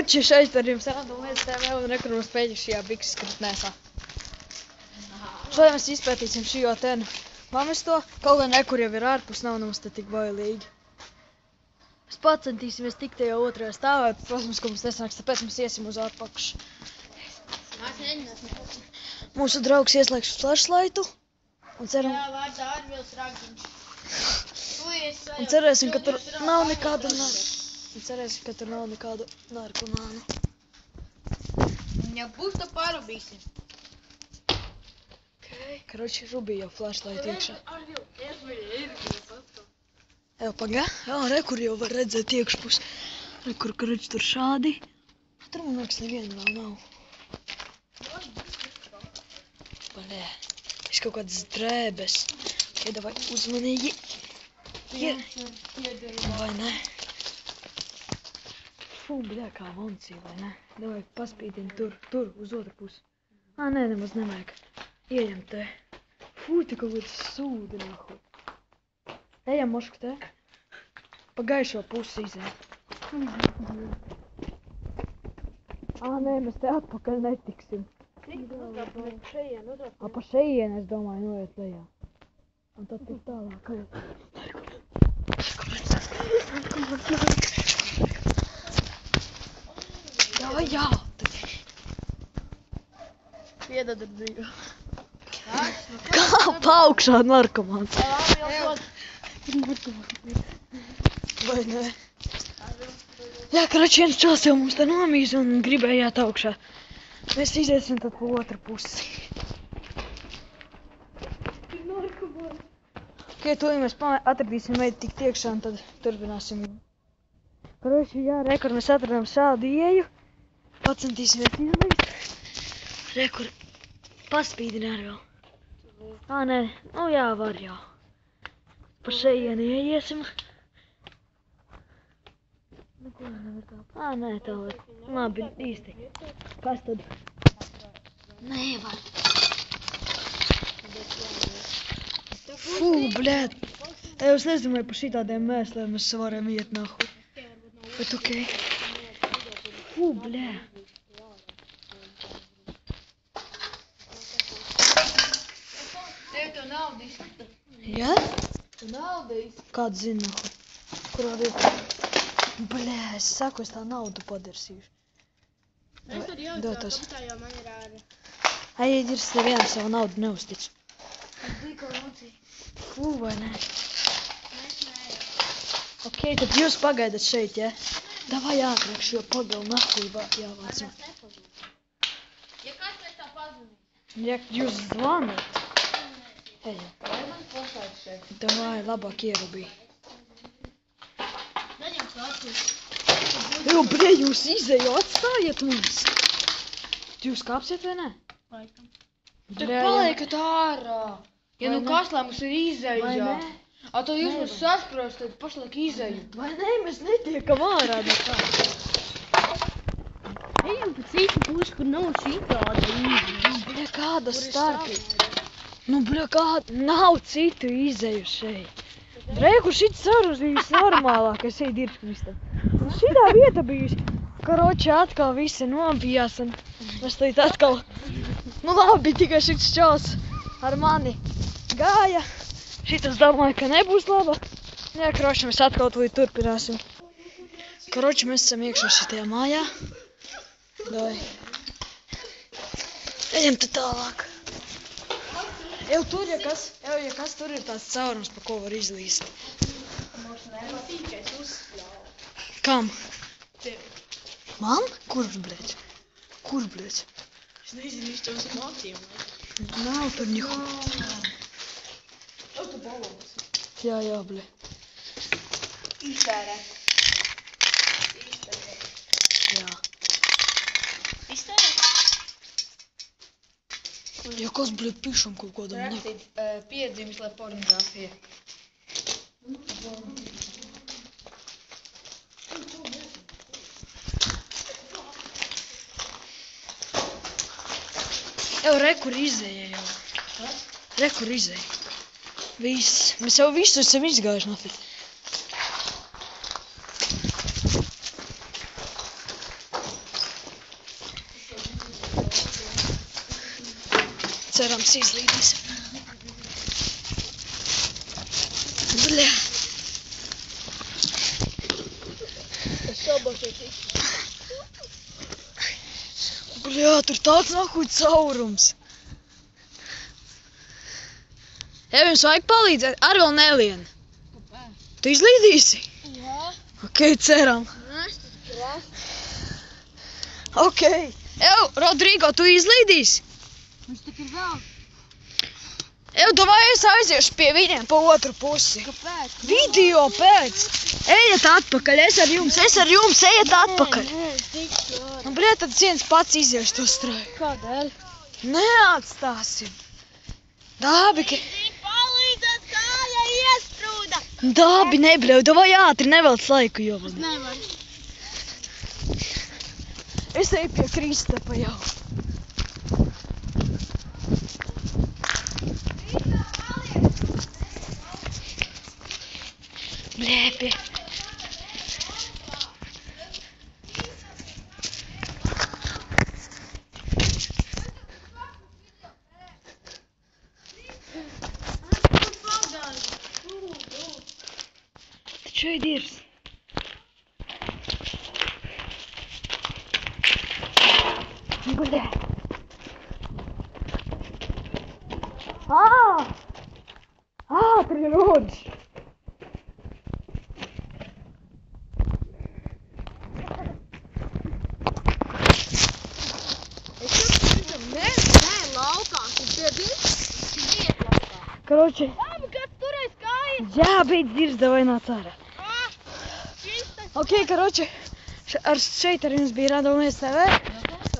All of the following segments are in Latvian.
Koroči, šeit ar jums rādom STV un rekur mums pēļi šajā bikses kritnēsā. Šodien mēs izpētīsim šī ten pamesto, kaut gan rekur jau ir ārpus, nav mums te tik bailīgi. Mēs pacentīsimies tikt tajā otrajā stāvā, bet, protams, ka mums nesanāks, tāpēc mēs iesim uz atpakšu. Mūsu draugs ieslēgs flashlightu un ceram... Jā, vārdā Arvils Ragiņš. Un cerēsim, ka tur nav nekādu narkomānu. Ja būs, tad parubīsim. Karoči, Rubī jau flashlight iekšā. Evo, pagā. Jā, rekur jau var redzēt iekšpus. Rekur, karoči, tur šādi. Tur, man liekas, neviena vēl nav. Balē. Es kaut kādas drēbes. Iedavai uzmanīgi. Vai ne? Fū, bļā, kā moncija, vai ne? Davai paspīdini tur, uz otru pusi. Nē, nemaz nevajag. Ejam te. Fū, te kaut kāds sūdi nahu. Ejam, mošku, te. Pa gaišo pusi izējam. Nē, mēs te atpakaļ netiksim. Pa šeien, es domāju, noiet lejā. Un tad tik tālāk. Jā. Piedod ar dzīvi. Kā paaugšā narkomāns? Vai ne? Jā, karoči, viens čels jau mums te nomīz un gribējāt augšā. Mēs iziesim tad pa otru pusi. Ok, tūlīt mēs atradīsim veidu tikt iekšā un tad turpināsim. Karoči, jā, rekur mēs atradām šādu ieju. Pacentīsimies izlīst. Rekur, paspīdini ar vēl. Nē, nu jā, var jau. Pa šeieni ieiesim. Neko nevar tā. Nē, tā var. Labi, īsti. Kas tad? Nevar. Fū, bļēt. Es nezinu, vai pa šitādiem mēslēm mēs varam iet nahu. Bet okei. Fū, bļēt. Tev to naudu izskata. Jā? Tu naudu izskata. Kāds zina nahu? Kurā vietā? Bļē, es saku, es tā naudu padarsīšu. Es arī jautā, kabatā jau man ir ārā. Aiedirs, nevienu savu naudu neuztic. Es biju kaut nocīju. Fū, vai ne? Mēs neejam. Ok, tad jūs pagaidat šeit, ja? Davai ātrāk šo pagalu nahu jāvāc. Mēs nepazūd. Ja kāds pēc tā pazunīs. Ja jūs zvanat. Ejam. Vai man pošāds šeit? Davai, labāk ierubī. Daņem sācis. Jo, bļē, jūs izēju atstājiet mums. Jūs kāpsiet vai ne? Laikam. Bļē, Tad paliekat ārā. Ja nu kas, lai mums ir izēja. Vai ne? A, tad jūs mums saskros, tad pašlaik izēju. Vai ne, mēs netiekam ārā nekā. Ejam pa citu pusi, kur nav šitāda izēja. Bļē, kāda starpība. Nu, bļē, kāda, nav citu izēju šeit. Reiku šits sarus bijis normālākais šeit dirškvistam. Un šitā vieta bijis, karoči atkal visi nobijās un mēs teikt atkal, nu labi, tikai šits čels ar mani gāja. Šitas domāju, ka nebūs laba. Jā, karoči, mēs atkal tūlīt turpināsim. Karoči, mēs esam iekšā šitajā mājā. Dai. Ejam te tālāk. Jau tur, ja kas tur ir tāds caurums, pa ko var izlīst. Mums nepatīk, ka es uzspļauju. Kam? Tev. Man? Kurš, bļēc? Kur, bļēc? Es nezinu, viņš tev smācīja. Nav tur nihu. O, tu balons. Jā, bļē. Iztērē. Jā. Iztērē? Ja kas, bļē, pišam kaut kādam ne. Rakstīt, piedzīmes, lai pornogrāfija. Jau rekur izēja jau. Rekur izēja. Viss. Mēs jau visu esam izgājuši nafik. Mums izlīdīs. Bļā. Bļā, tur tāds nahuj caurums. Ja jums vajag palīdzēt, ar vēl nelien. Tu izlīdīsi? Jā. Ok, ceram. Ok. Ev, Rodrigo, tu izlīdīsi? Viņš tik ir vēl. Ev, tu vai es aiziešu pie viņiem pa otru pusi? Kāpēc? Video pēc. Ejiet atpakaļ, es ar jums, ejiet atpakaļ. Nē, tik slāri. Nu, bļē, tad viens pats iziešu to strāju. Kādēļ? Neatstāsim. Dabi, ka... Palīdzēt, kāja iesprūda. Dabi, nebļauj, tu vai ātri nevelc laiku, jo man. Nevar. Es eju pie Kristapa jau. Bļē, pie... Šeit ir. Bļē. Ātri rodž. Nē, laukā. Tur bija laukā. Karoči, Labi, kad turēs kājas. jā, beidz dirst, davai nāc ārā. Ok, karoči, šeit ar jums bija Radomies TV.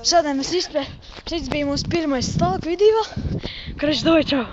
Šodien mēs izspēlējām. Šis bija mūsu pirmais stalk video. Karoči, davai, čau.